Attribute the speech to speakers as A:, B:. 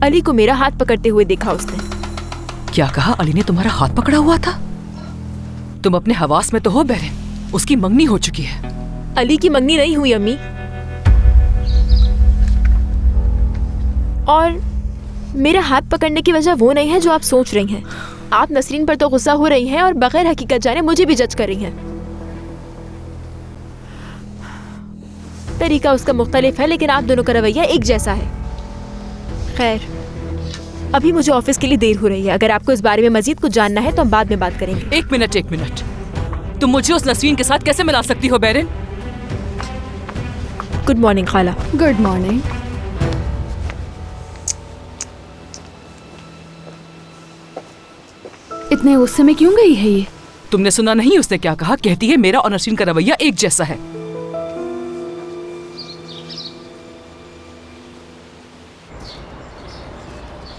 A: अली को मेरा हाथ पकड़ते हुए देखा उसने।
B: क्या कहा? अली ने तुम्हारा हाथ पकड़ा हुआ था? तुम अपने हवास में तो हो बेरिन, उसकी मंगनी हो चुकी है।
A: अली की मंगनी नहीं हुई अम्मी, और मेरा हाथ पकड़ने की वजह वो नहीं है जो आप सोच रही हैं। आप नसरीन पर तो गुस्सा हो रही हैं और बगैर हकीकत जाने मुझे भी जज कर रही हैं। तरीका उसका मुख्तलिफ है, लेकिन आप दोनों का रवैया एक जैसा है। खैर, अभी मुझे ऑफिस के लिए देर हो रही है। अगर आपको इस बारे में मजीद कुछ जानना है तो हम बाद में बात करेंगे।
B: एक मिनट, तुम मुझे उस नसरीन के साथ कैसे मिला सकती हो बेरिन?
A: गुड मॉर्निंग खाला।
C: Good morning. इतने गुस्से में क्यों गई है ये?
B: तुमने सुना नहीं उसने क्या कहा? कहती है मेरा और नसरीन का रवैया एक जैसा है।